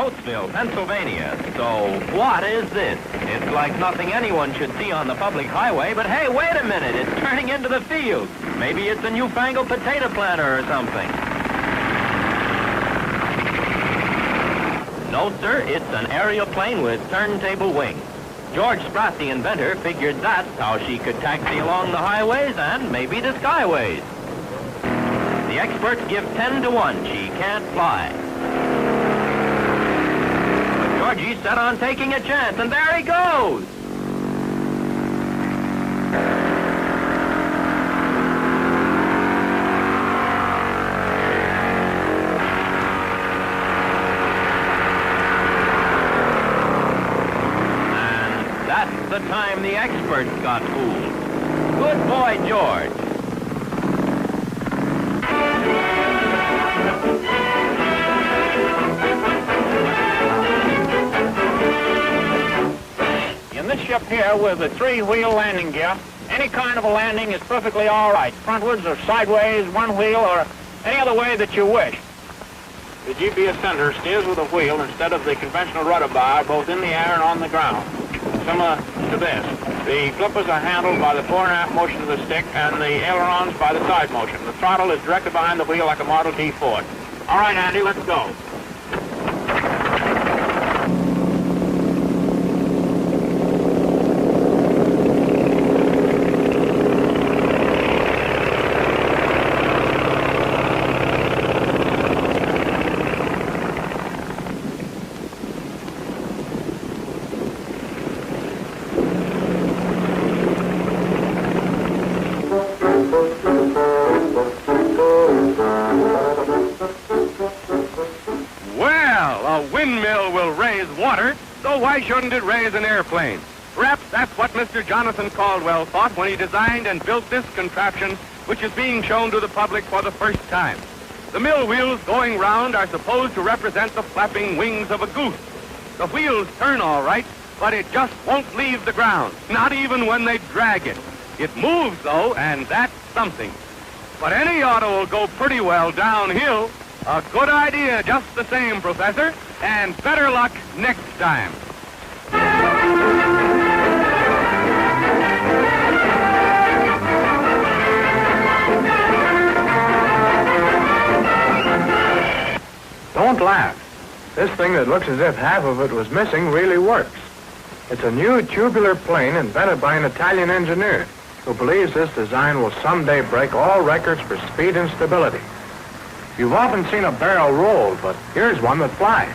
Coatesville, Pennsylvania. So, what is this? It's like nothing anyone should see on the public highway, but hey, wait a minute, it's turning into the field. Maybe it's a newfangled potato planter or something. No, sir, it's an aerial plane with turntable wings. George Spratt, the inventor, figured that's how she could taxi along the highways and maybe the skyways. The experts give 10 to 1 she can't fly. But Georgie's set on taking a chance, and there he goes! And that's the time the experts got fooled. Good boy, George. In this ship here with the 3-wheel landing gear, any kind of a landing is perfectly all right. Frontwards or sideways, one wheel, or any other way that you wish. The GPS sender steers with a wheel instead of the conventional rudder bar, both in the air and on the ground. Similar to this. The flippers are handled by the fore and aft motion of the stick and the ailerons by the side motion. The throttle is directed behind the wheel like a Model T Ford. All right, Andy, let's go. Water, so why shouldn't it raise an airplane? Perhaps that's what Mr. Jonathan Caldwell thought when he designed and built this contraption, which is being shown to the public for the first time. The mill wheels going round are supposed to represent the flapping wings of a goose. The wheels turn all right, but it just won't leave the ground, not even when they drag it. It moves, though, and that's something. But any auto will go pretty well downhill. A good idea just the same, Professor, and better luck next time. Don't laugh. This thing that looks as if half of it was missing really works. It's a new tubular plane invented by an Italian engineer who believes this design will someday break all records for speed and stability. You've often seen a barrel roll, but here's one that flies.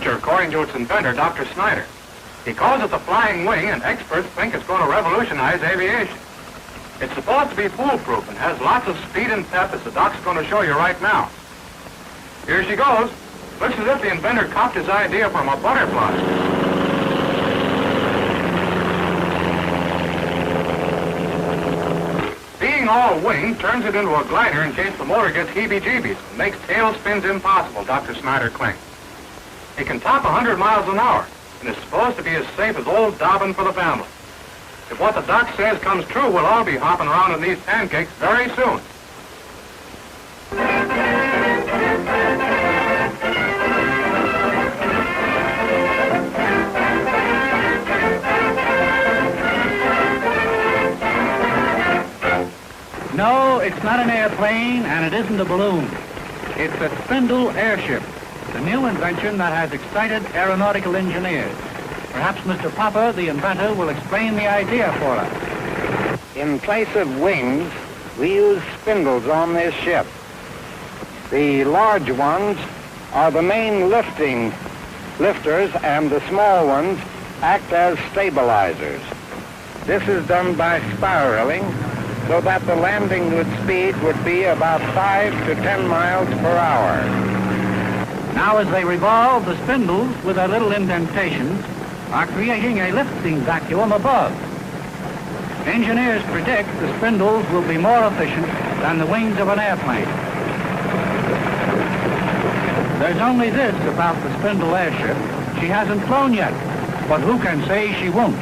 According to its inventor, Dr. Snyder. He calls it the flying wing, and experts think it's going to revolutionize aviation. It's supposed to be foolproof and has lots of speed and pep, as the doc's going to show you right now. Here she goes. Looks as if the inventor copied his idea from a butterfly. Being all wing turns it into a glider in case the motor gets heebie-jeebies and makes tail spins impossible, Dr. Snyder claims. It can top 100 miles an hour, and is supposed to be as safe as old Dobbin for the family. If what the doc says comes true, we'll all be hopping around in these pancakes very soon. No, it's not an airplane, and it isn't a balloon. It's a spindle airship. A new invention that has excited aeronautical engineers. Perhaps Mr. Popper, the inventor, will explain the idea for us. In place of wings, we use spindles on this ship. The large ones are the main lifters, and the small ones act as stabilizers. This is done by spiraling so that the landing with speed would be about 5 to 10 miles per hour. Now as they revolve, the spindles, with their little indentations, are creating a lifting vacuum above. Engineers predict the spindles will be more efficient than the wings of an airplane. There's only this about the spindle airship. She hasn't flown yet, but who can say she won't?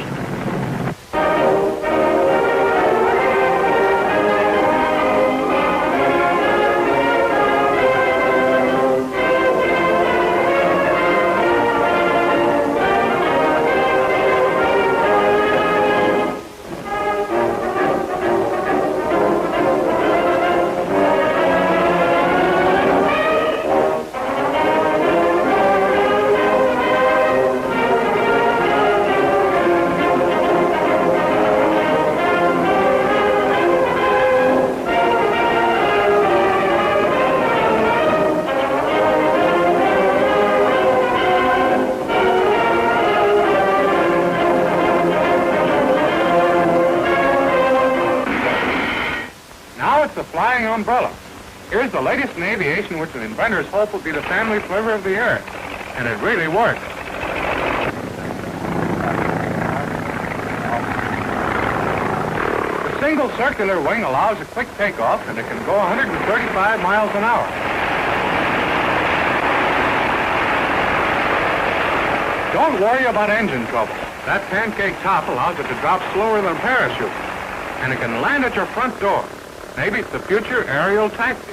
Flying umbrella. Here's the latest in aviation, which the inventors hope will be the family flivver of the earth. And it really works. The single circular wing allows a quick takeoff, and it can go 135 miles an hour. Don't worry about engine trouble. That pancake top allows it to drop slower than a parachute. And it can land at your front door. Maybe it's the future aerial taxi.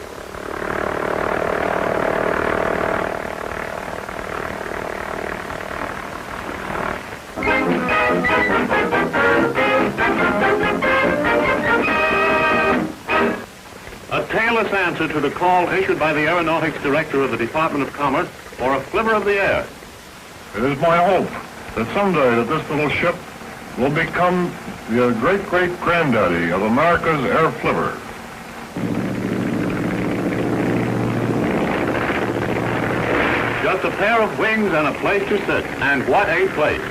A tailless answer to the call issued by the Aeronautics Director of the Department of Commerce for a flivver of the air. It is my hope that someday that this little ship will become the great-great-granddaddy of America's air flivver. Just a pair of wings and a place to sit. And what a place.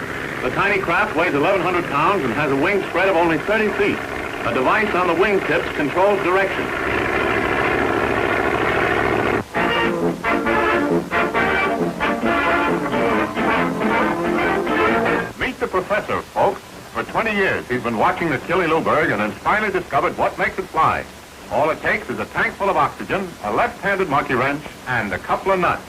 The tiny craft weighs 1,100 pounds and has a wing spread of only 30 feet. A device on the wingtips controls direction. Meet the professor, folks. For 20 years, he's been watching the Tilly Luberg and has finally discovered what makes it fly. All it takes is a tank full of oxygen, a left-handed monkey wrench, and a couple of nuts.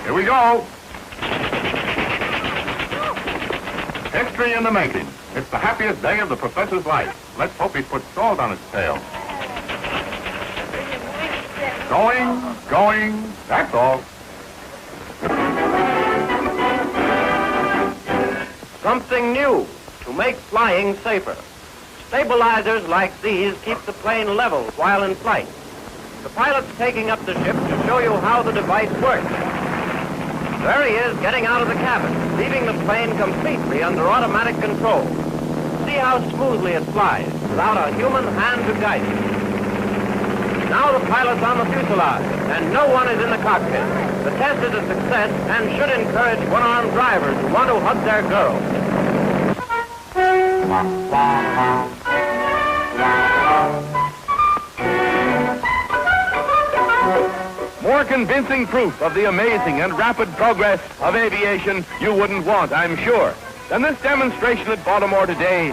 Here we go. History in the making. It's the happiest day of the professor's life. Let's hope he puts salt on his tail. Going, that's all. Something new to make flying safer. Stabilizers like these keep the plane level while in flight. The pilot's taking up the ship to show you how the device works. There he is, getting out of the cabin, leaving the plane completely under automatic control. See how smoothly it flies, without a human hand to guide it. Now the pilot's on the fuselage, and no one is in the cockpit. The test is a success and should encourage one-armed drivers who want to hug their girls. More convincing proof of the amazing and rapid progress of aviation you wouldn't want, I'm sure, than this demonstration at Baltimore today.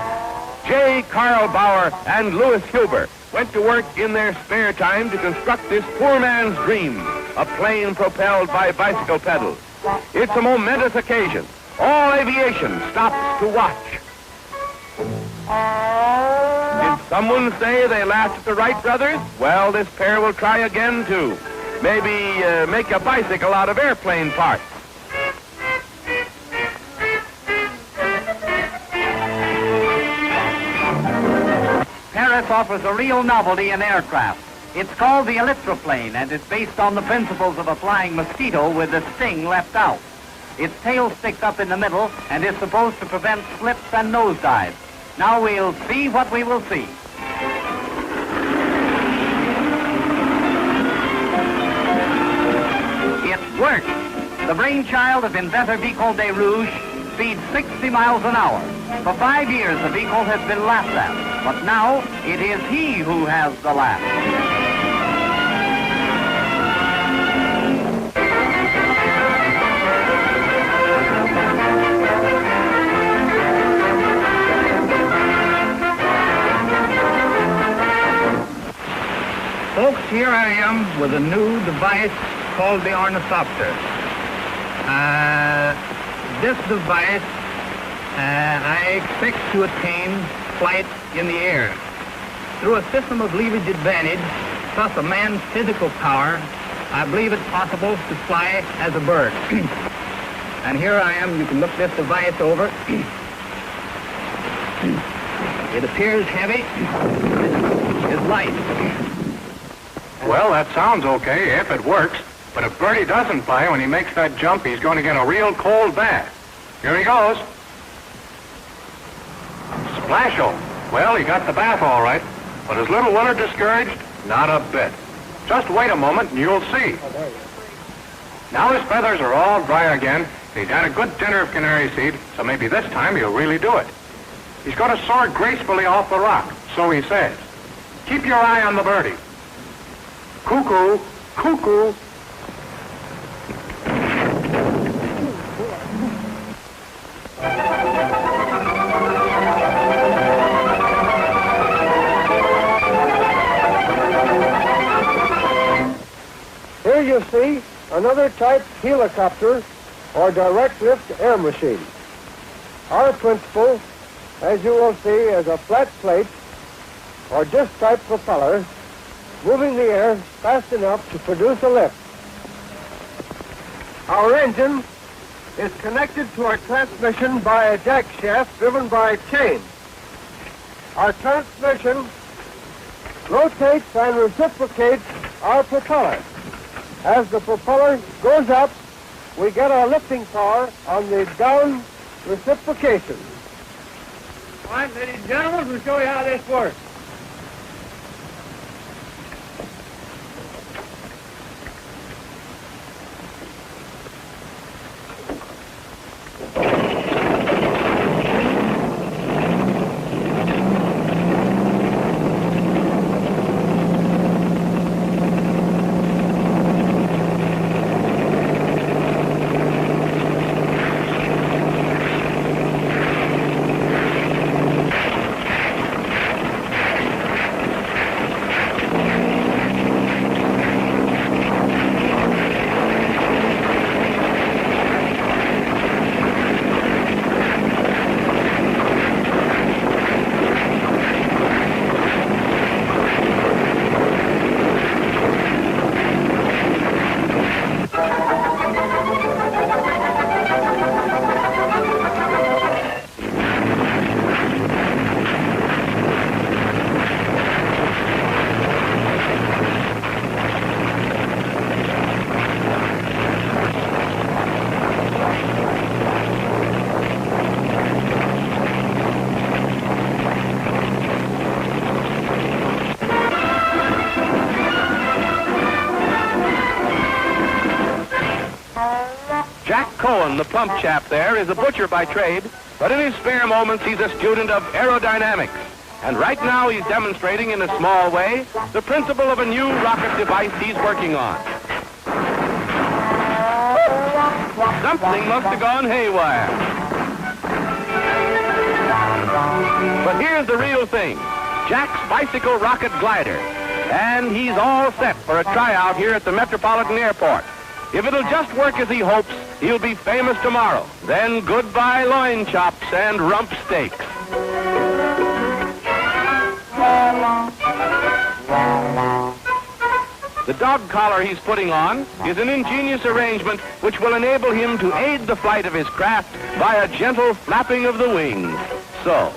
J. Carl Bauer and Louis Huber went to work in their spare time to construct this poor man's dream, a plane propelled by bicycle pedals. It's a momentous occasion. All aviation stops to watch. Did someone say they laughed at the Wright brothers? Well, this pair will try again, too. Maybe make a bicycle out of airplane parts. Paris offers a real novelty in aircraft. It's called the elytroplane, and it's based on the principles of a flying mosquito with the sting left out. Its tail sticks up in the middle and is supposed to prevent slips and nosedives. Now we'll see what we will see. It works. the brainchild of inventor Vicomte de Rouge, speeds 60 miles an hour. For 5 years, the Vicomte has been laughed at, but now it is he who has the laugh. Folks, here I am with a new device called the ornithopter. This device, I expect to attain flight in the air. Through a system of leverage advantage, plus a man's physical power, I believe it possible to fly as a bird. And here I am, you can look this device over. It appears heavy, it's light. Well, that sounds okay if it works. But if Bertie doesn't fly when he makes that jump, he's going to get a real cold bath. Here he goes. Splash-o. Well, he got the bath all right. But is little Willard discouraged? Not a bit. Just wait a moment and you'll see. Now his feathers are all dry again. He's had a good dinner of canary seed, so maybe this time he'll really do it. He's going to soar gracefully off the rock, so he says. Keep your eye on the birdie. Cuckoo, cuckoo. Here you see another type helicopter or direct lift air machine. Our principle, as you will see, is a flat plate or disc type propeller moving the air fast enough to produce a lift. Our engine is connected to our transmission by a jack shaft driven by a chain. Our transmission rotates and reciprocates our propeller. As the propeller goes up, we get our lifting power on the down reciprocation. All right, ladies and gentlemen, we'll show you how this works. The plump chap there is a butcher by trade, but in his spare moments he's a student of aerodynamics. And right now he's demonstrating in a small way the principle of a new rocket device he's working on. Something must have gone haywire. But here's the real thing, Jack's bicycle rocket glider. And he's all set for a tryout here at the Metropolitan Airport. If it'll just work as he hopes, he'll be famous tomorrow. Then goodbye loin chops and rump steaks. The dog collar he's putting on is an ingenious arrangement which will enable him to aid the flight of his craft by a gentle flapping of the wings. So.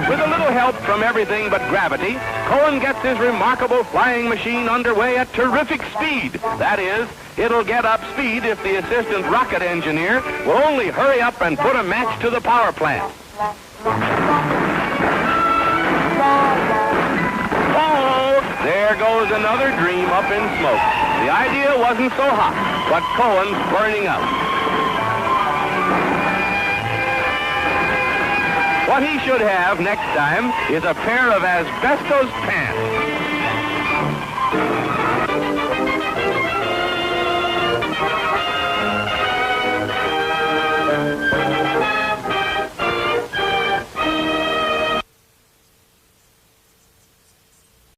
With a little help from everything but gravity, Cohen gets his remarkable flying machine underway at terrific speed. That is, it'll get up speed if the assistant rocket engineer will only hurry up and put a match to the power plant. Oh, there there goes another dream up in smoke. The idea wasn't so hot, but Cohen's burning up. What he should have next time is a pair of asbestos pants.